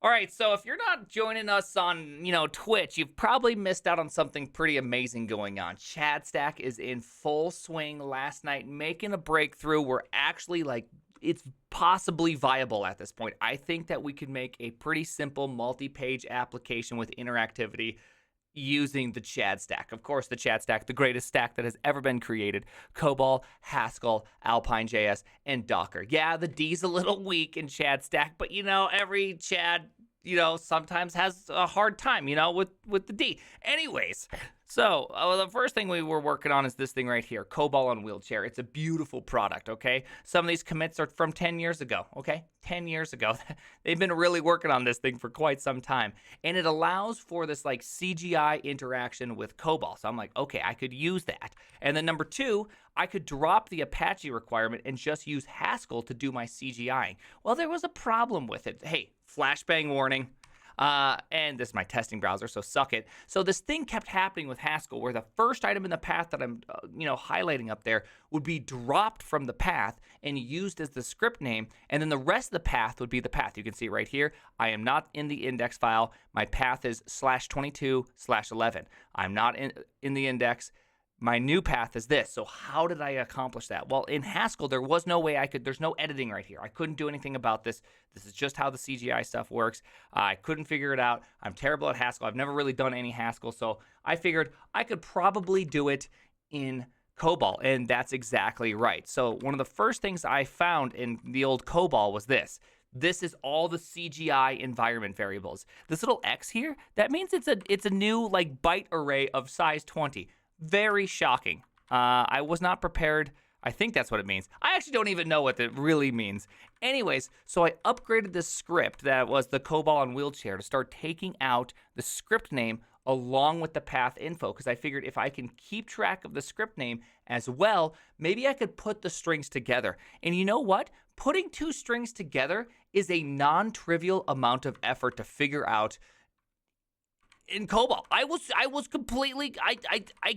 All right, so if you're not joining us on, Twitch, you've probably missed out on something pretty amazing going on. CHADstack is in full swing last night, making a breakthrough. We're actually it's possibly viable at this point. I think that we could make a pretty simple multi-page application with interactivity using the CHADstack. Of course, the CHADstack, the greatest stack that has ever been created. Cobalt, Haskell, Alpine.js, and Docker. Yeah, the D's a little weak in CHADstack, but every Chad, sometimes has a hard time, with the D. Anyways, so the first thing we were working on is this thing right here, Cobalt on Wheelchair. It's a beautiful product, okay? Some of these commits are from 10 years ago, okay? 10 years ago. They've been really working on this thing for quite some time. And it allows for this CGI interaction with Cobalt. So I'm like, okay, I could use that. And then number two, I could drop the Apache requirement and just use Haskell to do my CGIing. Well, there was a problem with it. Hey, flashbang warning. And this is my testing browser, so suck it. So this thing kept happening with Haskell where the first item in the path that I'm, highlighting up there would be dropped from the path and used as the script name. And then the rest of the path would be the path. You can see right here, I am not in the index file. My path is /22/11. I'm not in the index. My new path is this. So how did I accomplish that? Well, in Haskell, there was no way there's no editing right here. I couldn't do anything about this. This is just how the CGI stuff works. I couldn't figure it out. I'm terrible at Haskell. I've never really done any Haskell. So I figured I could probably do it in Cobalt. And that's exactly right. So one of the first things I found in the old Cobalt was this. This is all the CGI environment variables. This little X here, that means it's a new byte array of size 20. Very shocking. I was not prepared. I think that's what it means. I actually don't even know what it really means. Anyways, so I upgraded this script that was the Cobalt on Wheelchair to start taking out the script name along with the path info, because I figured if I can keep track of the script name as well, maybe I could put the strings together. And you know what? Putting two strings together is a non-trivial amount of effort to figure out in Cobalt. I was completely, I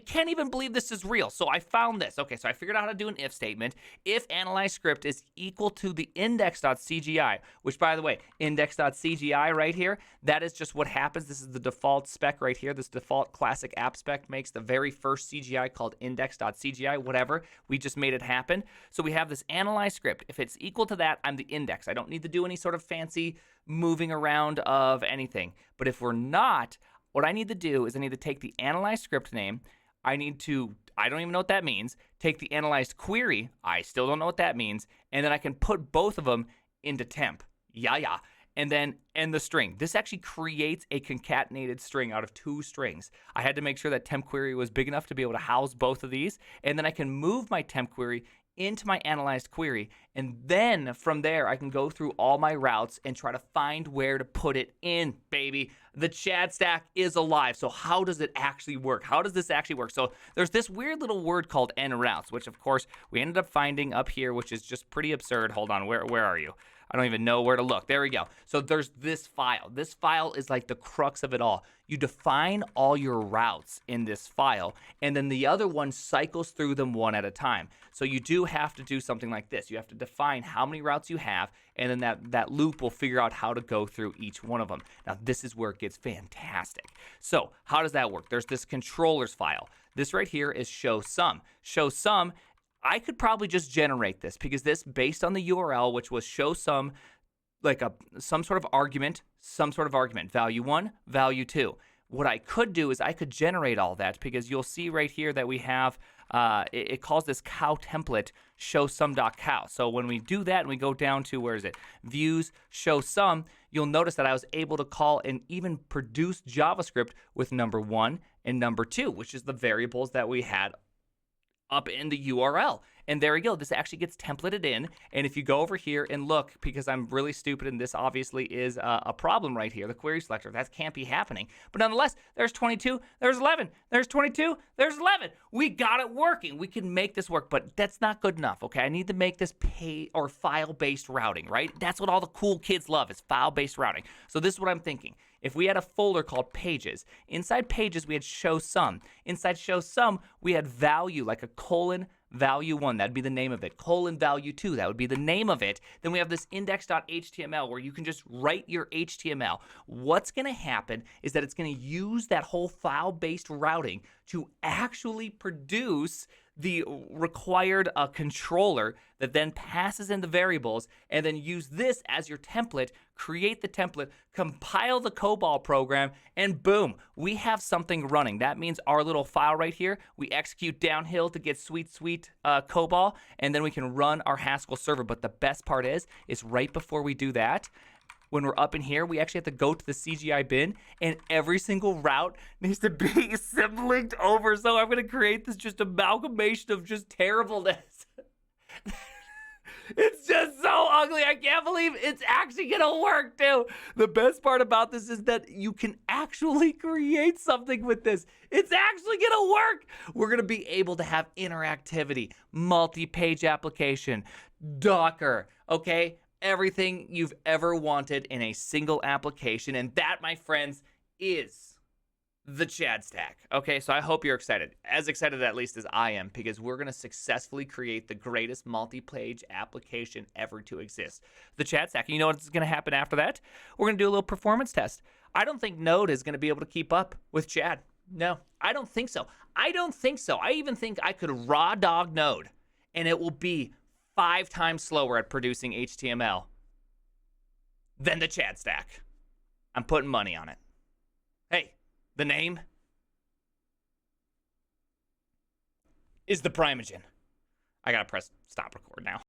can't even believe this is real. So I found this. Okay, so I figured out how to do an if statement. If analyze script is equal to the index.cgi, which by the way, index.cgi right here, that is just what happens. This is the default spec right here. This default classic app spec makes the very first CGI called index.cgi, whatever. We just made it happen. So we have this analyze script. If it's equal to that, I'm the index. I don't need to do any sort of fancy moving around of anything. But if we're not, what I need to do is I need to take the analyzed script name. I don't even know what that means. Take the analyzed query. I still don't know what that means. And then I can put both of them into temp. Yeah. And then end the string. This actually creates a concatenated string out of two strings. I had to make sure that temp query was big enough to be able to house both of these. And then I can move my temp query into my analyzed query, and then from there I can go through all my routes and try to find where to put it in, baby. The CHADstack is alive. So how does it actually work? How does this actually work? So there's this weird little word called nroutes, which of course we ended up finding up here, which is just pretty absurd. Hold on, where are you? I don't even know where to look. There we go. So there's this file. This file is like the crux of it all. You define all your routes in this file, and then the other one cycles through them one at a time. So you do have to do something like this. You have to define how many routes you have, and then that loop will figure out how to go through each one of them. Now, this is where it gets fantastic. So how does that work? There's this controllers file. This right here is show sum. Show sum, I could probably just generate this because this, based on the URL, which was show sum, some sort of argument, value 1, value 2. What I could do is I could generate all that because you'll see right here that we have, it calls this cow template show sum.cow. So when we do that and we go down to, where is it? Views, show sum, you'll notice that I was able to call and even produce JavaScript with number 1 and number 2, which is the variables that we had up in the URL. And there we go. This actually gets templated in. And if you go over here and look, because I'm really stupid and this obviously is a problem right here, the query selector, that can't be happening. But nonetheless, there's 22, there's 11, there's 22, there's 11. We got it working. We can make this work, but that's not good enough, okay? I need to make this file-based routing, right? That's what all the cool kids love, is file-based routing. So this is what I'm thinking. If we had a folder called pages, inside pages we had show sum. Inside show sum, we had value, like a colon, value 1, that'd be the name of it, colon value 2, that would be the name of it. Then we have this index.html where you can just write your HTML. What's going to happen is that it's going to use that whole file-based routing to actually produce the required controller that then passes in the variables, and then use this as your template, create the template, compile the Cobalt program, and boom, we have something running. That means our little file right here, we execute downhill to get sweet Cobalt, and then we can run our Haskell server. But the best part is right before we do that, when we're up in here, we actually have to go to the CGI bin, and every single route needs to be symlinked over. So I'm going to create this just amalgamation of just terribleness. It's just so ugly. I can't believe it's actually going to work, too. The best part about this is that you can actually create something with this. It's actually going to work. We're going to be able to have interactivity, multi-page application, Docker, okay? Everything you've ever wanted in a single application. And that, my friends, is the CHADstack. Okay, so I hope you're excited. As excited at least as I am, because we're going to successfully create the greatest multi-page application ever to exist. The CHADstack. You know what's going to happen after that? We're going to do a little performance test. I don't think Node is going to be able to keep up with Chad. No, I don't think so. I even think I could raw dog Node, and it will be 5 times slower at producing HTML than the CHADstack. I'm putting money on it. Hey, the name is the Primogen. I gotta press stop record now.